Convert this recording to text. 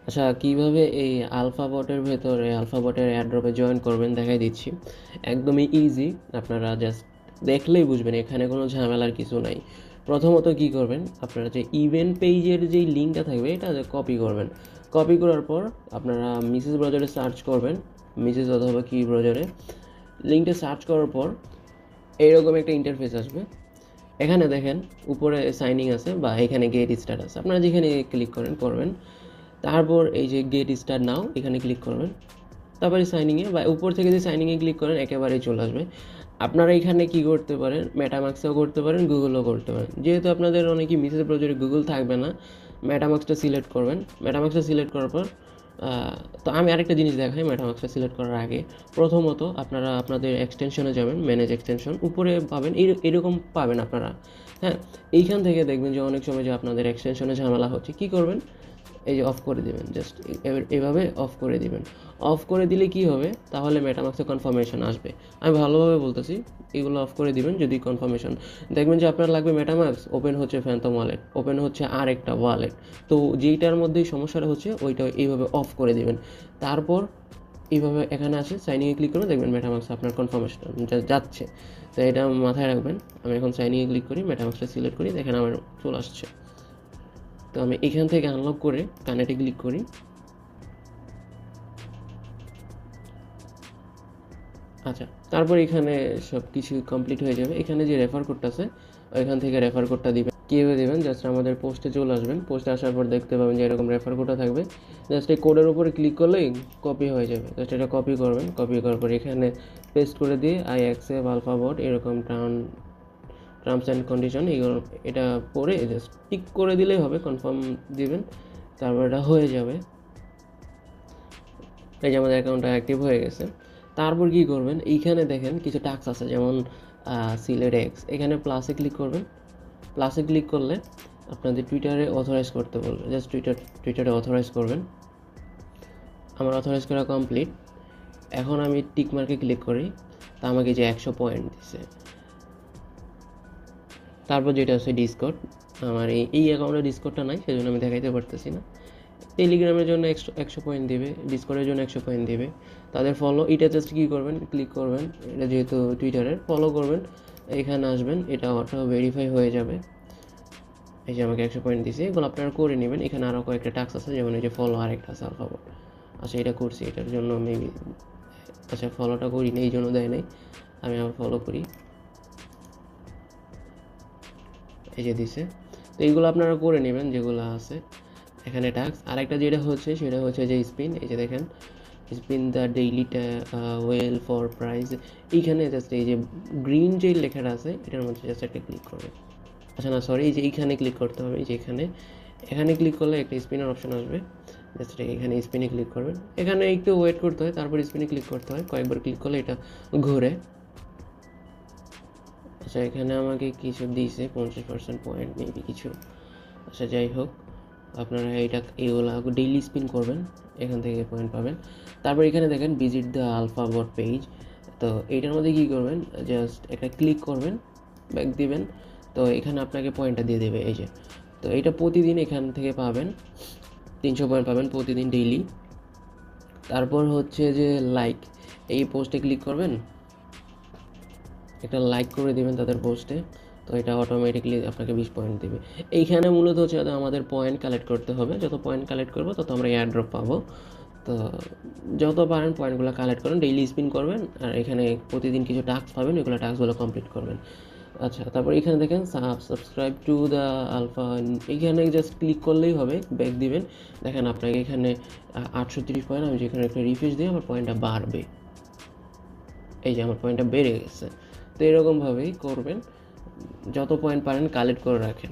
আচ্ছা, কীভাবে এই আলফা বটের ভেতরে আলফা বটের এয়ারড্রপে জয়েন করবেন দেখাই দিচ্ছি। একদমই ইজি, আপনারা জাস্ট দেখলেই বুঝবেন, এখানে কোনো ঝামেলার কিছু নাই। প্রথমত কী করবেন, আপনারা যে ইভেন্ট পেজের যেই লিঙ্কটা থাকবে এটা কপি করবেন। কপি করার পর আপনারা মিসেস ব্রাউজারে সার্চ করবেন, মিসেস অথবা কি ব্রাউজারে লিঙ্কটা সার্চ করার পর এইরকম একটা ইন্টারফেস আসবে। এখানে দেখেন উপরে সাইনিং আছে বা এখানে গেট স্টার্ট আছে, আপনারা যেখানে ক্লিক করবেন। তারপর এই যে গেট স্টার্ট নাও এখানে ক্লিক করবেন। তারপরে সাইনিংয়ে বা উপর থেকে যে সাইনিংয়ে ক্লিক করেন একেবারেই চলে আসবে। আপনারা এখানে কি করতে পারেন, মেটামাক্সেও করতে পারেন, গুগলও করতে পারেন। যেহেতু আপনাদের অনেকেই মিসেস ব্রাউজারে গুগল থাকবে না, মেটামাক্সটা সিলেক্ট করবেন। মেটামাক্সটা সিলেক্ট করার পর তো আমি আরেকটা জিনিস দেখাই মেটামাক্সটা সিলেক্ট করার আগে। প্রথমত আপনারা আপনাদের এক্সটেনশনে যাবেন, ম্যানেজ এক্সটেনশন উপরে পাবেন, এরকম পাবেন আপনারা। হ্যাঁ, এইখান থেকে দেখবেন যে অনেক সময় যে আপনাদের এক্সটেনশনে ঝামেলা হচ্ছে, কী করবেন, এই যে অফ করে দিবেন, জাস্ট এভাবে অফ করে দিবেন। অফ করে দিলে কি হবে, তাহলে মেটামাক্সে কনফার্মেশন আসবে। আমি ভালোভাবে বলতেছি, এগুলো অফ করে দিবেন। যদি কনফার্মেশন দেখবেন যে আপনার লাগবে মেটামাক্স, ওপেন হচ্ছে ফ্যান্টম ওয়ালেট, ওপেন হচ্ছে আর একটা ওয়ালেট, তো যেইটার মধ্যেই সমস্যাটা হচ্ছে ওইটা এইভাবে অফ করে দিবেন। তারপর এইভাবে এখানে আসে সাইনিংয়ে ক্লিক করবেন, দেখবেন মেটামাক্স আপনার কনফার্মেশন যাচ্ছে। তো এটা মাথায় রাখবেন। আমি এখন সাইনিংয়ে ক্লিক করি, মেটামাক্সটা সিলেক্ট করি, দেখেন আমার চলে আসছে। তো আমি এখান থেকে আনলক করে কানেক্টে ক্লিক করি। আচ্ছা, তারপর এখানে সব কিছু কমপ্লিট হয়ে যাবে। এখানে যে রেফার কোডটা আছে ওইখান থেকে রেফার কোডটা দিবেন। কীভাবে দেবেন, জাস্ট আমাদের পোস্টে চলে আসবেন। পোস্টে আসার পর দেখতে পাবেন যে এরকম রেফার কোডটা থাকবে। জাস্ট এই কোডের উপরে ক্লিক করলেই কপি হয়ে যাবে। জাস্ট এটা কপি করবেন। কপি করার পর এখানে পেস্ট করে দিয়ে আই অ্যাকসেপ্ট আলফা বট এরকম টার্মস অ্যান্ড কন্ডিশন এগুলো এটা পড়ে জাস্ট টিক করে দিলেই হবে, কনফার্ম দিবেন। তারপর এটা হয়ে যাবে। এই যে আমাদের অ্যাকাউন্টটা অ্যাক্টিভ হয়ে গেছে। তারপর কী করবেন, এইখানে দেখেন কিছু টাস্ক আছে, যেমন সিলেক্ট এক্স, এখানে প্লাসে ক্লিক করবেন। প্লাসে ক্লিক করলে আপনাদের টুইটারে অথরাইজ করতে বলবে, জাস্ট টুইটারে অথরাইজ করবেন। আমার অথরাইজ করা কমপ্লিট। এখন আমি টিক মার্কে ক্লিক করি, তা আমাকে যে 100 পয়েন্ট দিচ্ছে। তারপর যেটা হচ্ছে ডিসকর্ড, আমার এই অ্যাকাউন্টে ডিসকর্ডটা নাই, সেজন্য আমি দেখাইতে পারতেছি না। টেলিগ্রামের জন্য 100 পয়েন্ট দেবে, ডিসকর্ডের জন্য 100 পয়েন্ট দেবে। তাদের ফলো, এটা জাস্ট কী করবেন, ক্লিক করবেন, এটা যেহেতু টুইটারের ফলো করবেন, এখানে আসবেন, এটা অটো ভেরিফাই হয়ে যাবে। এই যে আমাকে 100 পয়েন্ট দিছে, এগুলো আপনারা করে নেবেন। এখানে আরও কয়েকটা টাস্ক আছে, যেমন এই যে ফলো আরেকটা আছে আলফাবট। আচ্ছা, এটা করছি, এটার জন্য মেবি, আচ্ছা ফলোটা করি না এই জন্য দেয় নাই, আমি আবার ফলো করি। এই যে দিছে। তো এইগুলো আপনারা করে নেবেন যেগুলো আছে এখানে টাস্ক। আরেকটা যেটা হচ্ছে সেটা হচ্ছে যে স্পিন, এই যে দেখেন spin the daily well for prize. এইখানে জাস্ট এই যে গ্রিন যে লেখাটা আছে এটার মধ্যে জাস্ট একটা ক্লিক করবেন। আচ্ছা না, সরি, এই যে এইখানে ক্লিক করতে হবে। এই যে এখানে ক্লিক করলে একটা স্পিনের অপশন আসবে, জাস্ট এখানে স্পিনে ক্লিক করবেন। এখানে একটু ওয়েট করতে হয়, তারপর স্পিনে ক্লিক করতে হয়। কয়েকবার ক্লিক করলে এটা ঘুরে। আচ্ছা, এখানে আমাকে কিছু দিয়েছে 50% পয়েন্ট মেবি কিছু। আচ্ছা, যাই হোক, আপনারা এগুলো ডেইলি স্পিন করবেন, এখান থেকে পয়েন্ট পাবেন। তারপর এখানে দেখেন visit the Alpha Bot page. তো এইটার মধ্যে কী করবেন, জাস্ট একটা ক্লিক করবেন, ব্যাক দিবেন। তো এখানে আপনাকে পয়েন্টটা দিয়ে দেবে, এই যে। তো এইটা প্রতিদিন এখান থেকে পাবেন, 300 পয়েন্ট পাবেন প্রতিদিন ডেইলি। তারপর হচ্ছে যে লাইক, এই পোস্টে ক্লিক করবেন, একটা লাইক করে দেবেন তাদের পোস্টে, তো এটা অটোমেটিকলি আপনাকে 20 পয়েন্ট দেবে। এইখানে মূলত হচ্ছে আমাদের পয়েন্ট কালেক্ট করতে হবে। যত পয়েন্ট কালেক্ট করবো তত আমরা এয়ার ড্রপ পাবো। তো যত পারেন পয়েন্টগুলো কালেক্ট করেন, ডেইলি স্পিন করবেন, আর এখানে প্রতিদিন কিছু টাস্ক পাবেন, ওইগুলো টাস্কগুলো কমপ্লিট করবেন। আচ্ছা, তারপর এখানে দেখেন সাবস্ক্রাইব টু দ্য আলফা, এইখানে জাস্ট ক্লিক করলেই হবে, ব্যাক দিবেন। দেখেন আপনাকে এখানে 830 পয়েন্ট, আমি যেখানে একটা রিফ্রেশ দিই আমার পয়েন্টটা বাড়বে। এই যে আমার পয়েন্টটা বেড়ে গেছে। তো এরকমভাবেই করবেন, যত পয়েন্ট পারেন কালেক্ট করে রাখেন।